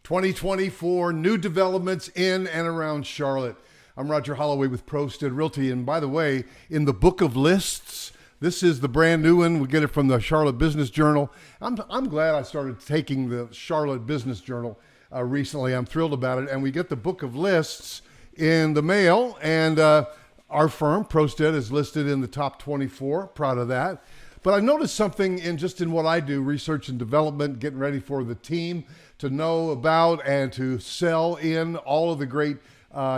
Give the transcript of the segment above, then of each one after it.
2024 new developments in and around Charlotte. I'm Roger Holloway with Prosted Realty. And by the way, in the book of lists, this is the brand new one. We get it from the Charlotte Business Journal. I'm glad I started taking the Charlotte Business Journal recently. I'm thrilled about it. And we get the book of lists in the mail. And our firm, Prosted, is listed in the top 24. Proud of that. But I noticed something in what I do, research and development, getting ready for the team to know about and to sell in all of the great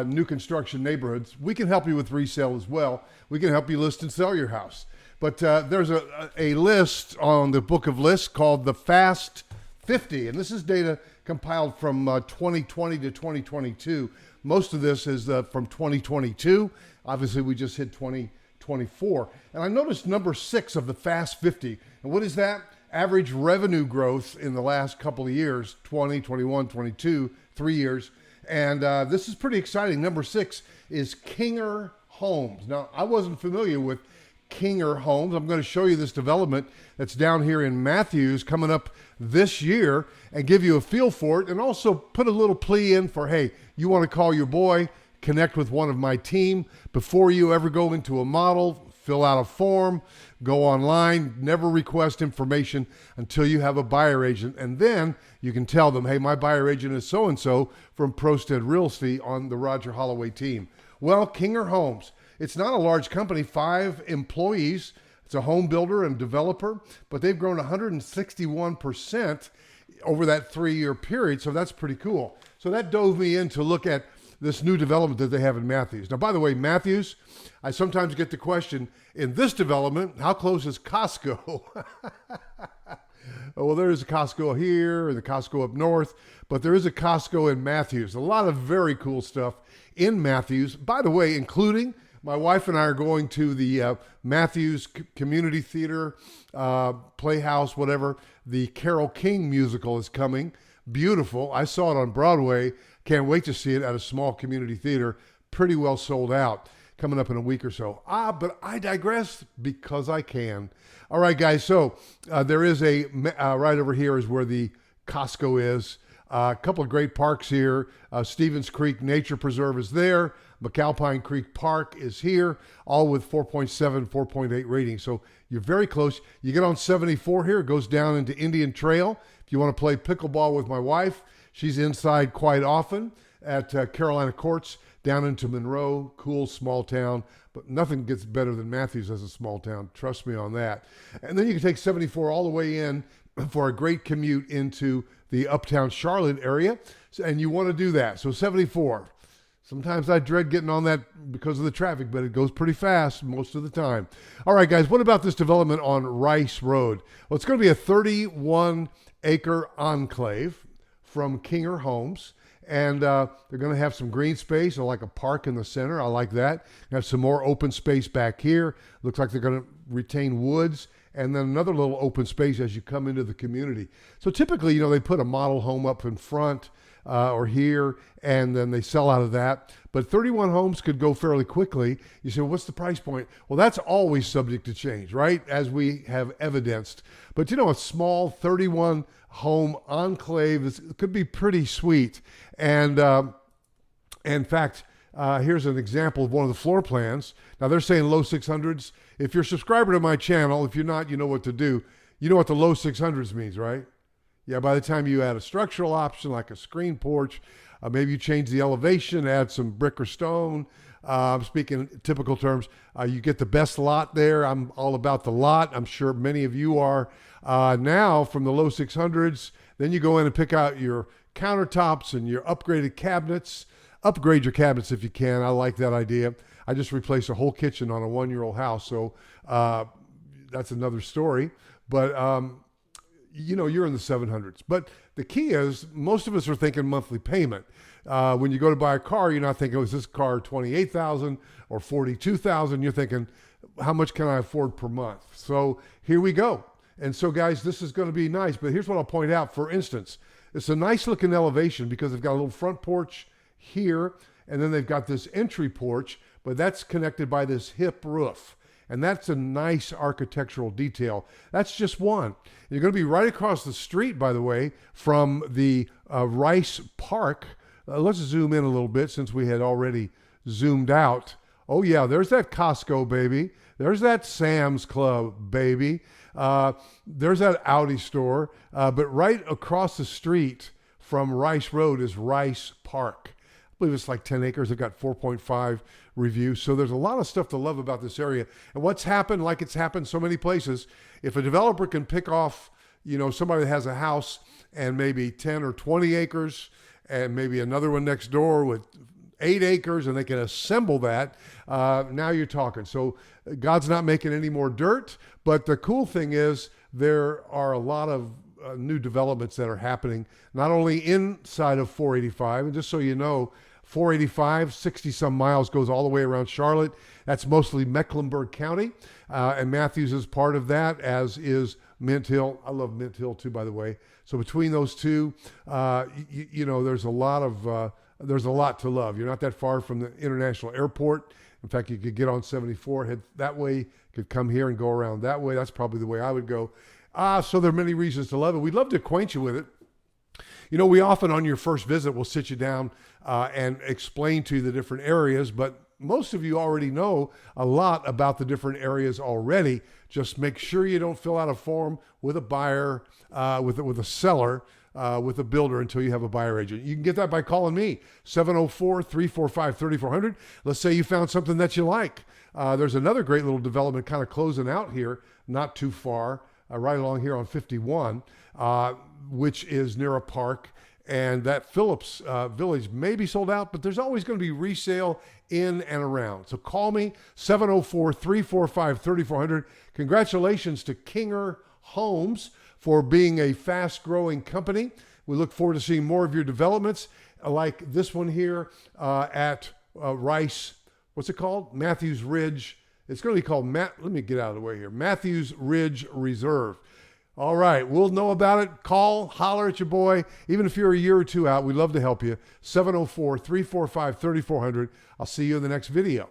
new construction neighborhoods. We can help you with resale as well. We can help you list and sell your house. But there's a list on the book of lists called the Fast 50. And this is data compiled from 2020 to 2022. Most of this is from 2022. Obviously, we just hit 2024. And I noticed number 6 of the Fast 50. And what is that? Average revenue growth in the last couple of years, 20, 21, 22, 3 years. And this is pretty exciting. Number 6 is Kinger Homes. Now, I wasn't familiar with Kinger Homes. I'm going to show you this development that's down here in Matthews coming up this year and give you a feel for it, and also put a little plea in for, hey, you want to call your boy, connect with one of my team before you ever go into a model, fill out a form, go online, never request information until you have a buyer agent. And then you can tell them, hey, my buyer agent is so-and-so from Prosted Realty on the Roger Holloway team. Well, Kinger Homes, it's not a large company, 5 employees. It's a home builder and developer, but they've grown 161% over that 3-year period. So that's pretty cool. So that dove me in to look at this new development that they have in Matthews. Now, by the way, Matthews, I sometimes get the question, in this development, how close is Costco? Well, there is a Costco here and the Costco up north, but there is a Costco in Matthews. A lot of very cool stuff in Matthews. By the way, including my wife and I are going to the Matthews Community Theater, Playhouse, whatever. The Carole King musical is coming. Beautiful. I saw it on Broadway. Can't wait to see it at a small community theater. Pretty well sold out. Coming up in a week or so. But I digress because I can. All right, guys. So there is right over here is where the Costco is. A couple of great parks here. Stevens Creek Nature Preserve is there. McAlpine Creek Park is here, all with 4.7, 4.8 ratings. So you're very close. You get on 74 here, it goes down into Indian Trail. If you want to play pickleball with my wife, she's inside quite often at Carolina Courts, down into Monroe, cool small town. But nothing gets better than Matthews as a small town. Trust me on that. And then you can take 74 all the way in for a great commute into the uptown Charlotte area. And you want to do that. So 74. Sometimes I dread getting on that because of the traffic, but it goes pretty fast most of the time. All right, guys, what about this development on Rice Road? Well, it's going to be a 31-acre enclave from Kinger Homes, and they're going to have some green space, or like a park in the center. I like that. Have some more open space back here. Looks like they're going to retain woods, and then another little open space as you come into the community. So typically, they put a model home up in front, or here, and then they sell out of that. But 31 homes could go fairly quickly. You say, well, what's the price point? Well, that's always subject to change, right? As we have evidenced. But a small 31 home enclave could be pretty sweet. And in fact, here's an example of one of the floor plans. Now they're saying low 600s. If you're a subscriber to my channel, if you're not, you know what to do. You know what the low 600s means, right? Yeah, by the time you add a structural option like a screen porch, maybe you change the elevation, add some brick or stone. Speaking in typical terms, you get the best lot there. I'm all about the lot. I'm sure many of you are now from the low 600s. Then you go in and pick out your countertops and your upgraded cabinets. Upgrade your cabinets if you can. I like that idea. I just replaced a whole kitchen on a 1-year-old house, so that's another story. But you're in the 700s. But the key is most of us are thinking monthly payment. When you go to buy a car, you're not thinking, is this car $28,000 or $42,000? You're thinking, how much can I afford per month? So here we go. And so, guys, this is going to be nice. But here's what I'll point out. For instance, it's a nice looking elevation because they've got a little front porch here, and then they've got this entry porch, but that's connected by this hip roof. And that's a nice architectural detail. That's just one. You're going to be right across the street, by the way, from the Rice Park. Let's zoom in a little bit since we had already zoomed out. Oh yeah, there's that Costco, baby. There's that Sam's Club, baby. There's that Audi store. But right across the street from Rice Road is Rice Park. I believe it's like 10 acres. It got 4.5 reviews. So there's a lot of stuff to love about this area. And what's happened, like it's happened so many places, if a developer can pick off, somebody that has a house and maybe 10 or 20 acres and maybe another one next door with 8 acres, and they can assemble that, now you're talking. So God's not making any more dirt, but the cool thing is there are a lot of new developments that are happening, not only inside of 485, and just so you know, 485, 60 some miles, goes all the way around Charlotte. That's mostly Mecklenburg County, and Matthews is part of that, as is Mint Hill. I love Mint Hill too, by the way. So between those two, there's a lot to love. You're not that far from the international airport. In fact, you could get on 74, head that way, could come here and go around that way. That's probably the way I would go. So there are many reasons to love it. We'd love to acquaint you with it. We often on your first visit will sit you down and explain to you the different areas, but most of you already know a lot about the different areas already. Just make sure you don't fill out a form with a buyer, with a seller, with a builder until you have a buyer agent. You can get that by calling me, 704-345-3400. Let's say you found something that you like. There's another great little development kind of closing out here, not too far, right along here on 51, which is near a park. And that Phillips Village may be sold out, but there's always going to be resale in and around. So call me, 704-345-3400. Congratulations to Kinger Homes for being a fast-growing company. We look forward to seeing more of your developments, like this one here at Rice. What's it called? Matthews Ridge. It's going to be called, let me get out of the way here, Matthews Ridge Reserve. All right, we'll know about it. Call, holler at your boy. Even if you're a year or two out, we'd love to help you. 704-345-3400. I'll see you in the next video.